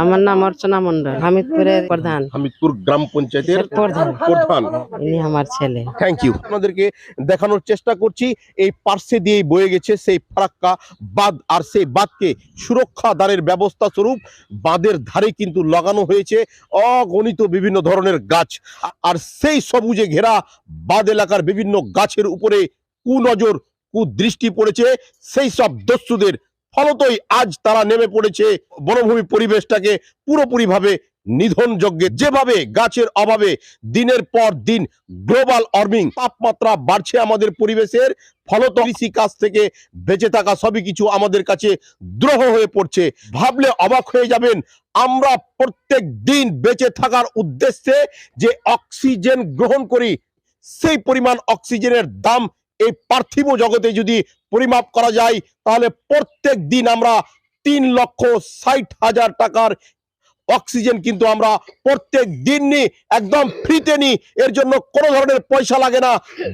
আমার নাম অর্চনা মন্ডল, হামিদপুরের প্রধান। হামিদপুর গ্রাম পঞ্চায়েতের প্রধান প্রধান। ইনি আমার ছেলে। Thank you. আপনাদেরকে দেখানোর চেষ্টা করছি এই পার্শ্বে দিয়ে বয়ে গেছে সেই ফারাক্কা বাঁধ, আর সেই বাঁধকে সুরক্ষা দ্বারের ব্যবস্থা স্বরূপ বাঁধের ধারে কিন্তু লাগানো হয়েছে অগণিত বিভিন্ন ধরনের গাছ, আর সেই সবুজে ঘেরা বাঁধ এলাকার বিভিন্ন গাছের উপরে কুনজর কুদৃষ্টি পড়েছে সেই সব দস্যুদের। ফলতই আজ তারা নেমে পড়েছে বনভূমি পরিবেশটাকে পুরোপুরিভাবে নিধন যজ্ঞে। যেভাবে গাছের অভাবে দিনের পর দিন গ্লোবাল ওয়ার্মিং, তাপমাত্রা বাড়ছে আমাদের পরিবেশের, ফলত কৃষি কাজ থেকে বেঁচে থাকা সবই কিছু আমাদের কাছে দ্রোহ হয়ে পড়ছে। ভাবলে অবাক হয়ে যাবেন, আমরা প্রত্যেক দিন বেঁচে থাকার উদ্দেশ্যে যে অক্সিজেন গ্রহণ করি, সেই পরিমাণ অক্সিজেনের দাম এই পার্থিব জগতে যদি পরিমাপ করা যায়, তাহলে প্রত্যেক দিন আমরা 3,60,000 টাকার অক্সিজেন কিন্তু আমরা প্রত্যেক দিন নি, একদম ফ্রিতে নি। এর জন্য কোনো ধরনের পয়সা লাগে না।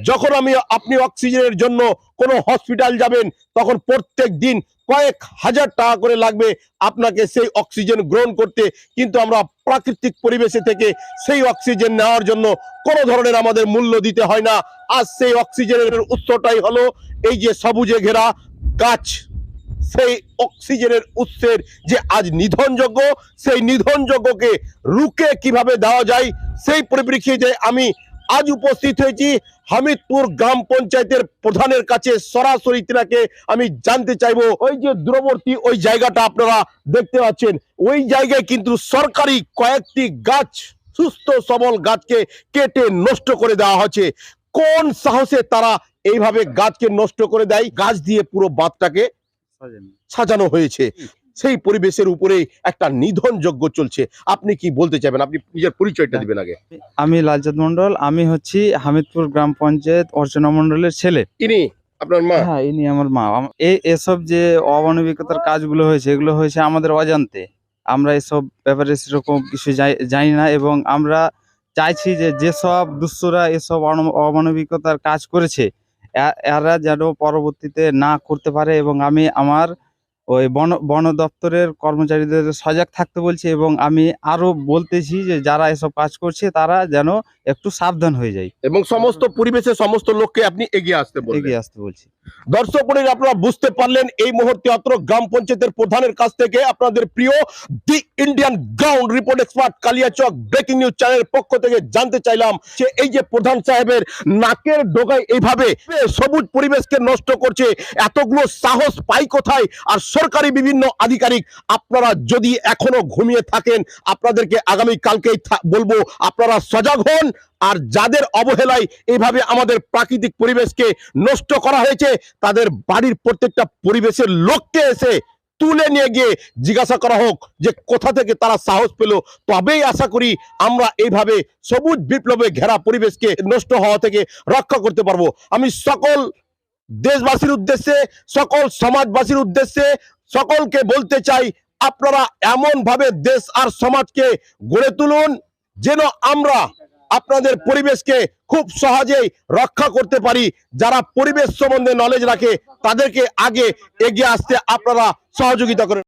যখন আপনি অক্সিজেনের জন্য কোনো হসপিটাল যাবেন, তখন প্রত্যেক দিন কয়েক হাজার টাকা করে লাগবে আপনাকে সেই অক্সিজেন গ্রহণ করতে। কিন্তু আমরা প্রাকৃতিক পরিবেশে থেকে সেই অক্সিজেন নেওয়ার জন্য কোনো ধরনের আমাদের মূল্য দিতে হয় না। আর সেই অক্সিজেনের উৎসটাই হলো এই যে সবুজে ঘেরা গাছ। সেই অক্সিজেনের উৎসের যে আজ নিধনযোগ্য, সেই নিধনযোগ্যকে রুখে কিভাবে দেওয়া যায়, সেই পরিপ্রেক্ষিতে আমি আজ উপস্থিত হয়েছি হামিদপুর গ্রাম পঞ্চায়েতের প্রধানের কাছে। সরাসরি তিনাকে আমি জানতে চাইবো, ওই যে দূরবর্তী ওই জায়গাটা আপনারা দেখতে পাচ্ছেন, ওই জায়গায় কিন্তু সরকারি কয়েকটি গাছ, সুস্থ সবল গাছকে কেটে নষ্ট করে দেওয়া হচ্ছে। কোন সাহসে তারা এইভাবে গাছকে নষ্ট করে দেয়? গাছ দিয়ে পুরো বাঁধটাকে সাজানো হয়েছে, সেই পরিবেশের উপরে একটা নিধন যজ্ঞ চলছে। আপনি কি বলতে চাইবেন? আপনি নিজের পরিচয়টা দিবেন আগে। আমি লালচাঁদ মন্ডল, আমি হচ্ছি হামিদপুর গ্রাম পঞ্চায়েত অর্চনা মন্ডলের ছেলে। ইনি আপনার মা? হ্যাঁ, ইনি আমার মা। এসব যে অমানবিকতার কাজগুলো হয়েছে, এগুলো হয়েছে আমাদের অজান্তে। আমরা এসব ব্যাপারে সেরকম কিছু জানি না, এবং আমরা চাইছি যে যেসব দুষ্টরা এসব অমানবিকতার কাজ করেছে, এরা যেন পরবর্তীতে না করতে পারে। এবং আমি আমার ওই বন দপ্তরের কর্মচারীদের সজাগ থাকতে বলছি, এবং আমি আরো বলতেছি যে যারা এসব কাজ করছে তারা যেন একটু সাবধান হয়ে যায়, এবং সমস্ত পরিবেশের সমস্ত লোককে আপনি এগিয়ে আসতে বলছি। দর্শক আপনারা বুঝতে পারলেন এই মুহূর্তে অত্র গ্রাম পঞ্চায়েতের প্রধানের কাছ থেকে আপনাদের প্রিয় the Indian ground report expert Kaliachak breaking news চ্যানেলের পক্ষ থেকে জানতে চাইলাম যে এই যে প্রধান সাহেবের নাকের ডগায় এইভাবে সবুজ পরিবেশকে নষ্ট করছে, এতগুলো সাহস পাই কোথায়? আর সরকারি বিভিন্ন আধিকারিক, আপনারা যদি এখনো ঘুমিয়ে থাকেন, আপনাদেরকে আগামী কালকেই বলবো আপনারা সজাগ হন। আর যাদের অবহেলায় এইভাবে আমাদের প্রাকৃতিক পরিবেশকে নষ্ট করা হয়েছে, তাদের বাড়ির প্রত্যেকটা পরিবেশের লোককে এসে তুলে নিয়ে গিয়ে জিজ্ঞাসা করা হোক যে কোথা থেকে তারা সাহস পেল। তবেই আশা করি আমরা এইভাবে সবুজ বিপ্লবে ঘেরা পরিবেশকে নষ্ট হওয়া থেকে রক্ষা করতে পারবো। আমি সকল দেশবাসীর উদ্দেশ্যে, সকল সমাজবাসীর উদ্দেশ্যে সকলকে বলতে চাই, আপনারা এমন ভাবে দেশ আর সমাজকে গড়ে তুলুন যেন আমরা আপনাদের পরিবেশকে খুব সহজেই রক্ষা করতে পারি। যারা পরিবেশ সম্বন্ধে নলেজ রাখে তাদেরকে আগে এগিয়ে আসতে আপনারা সহযোগিতা করেন।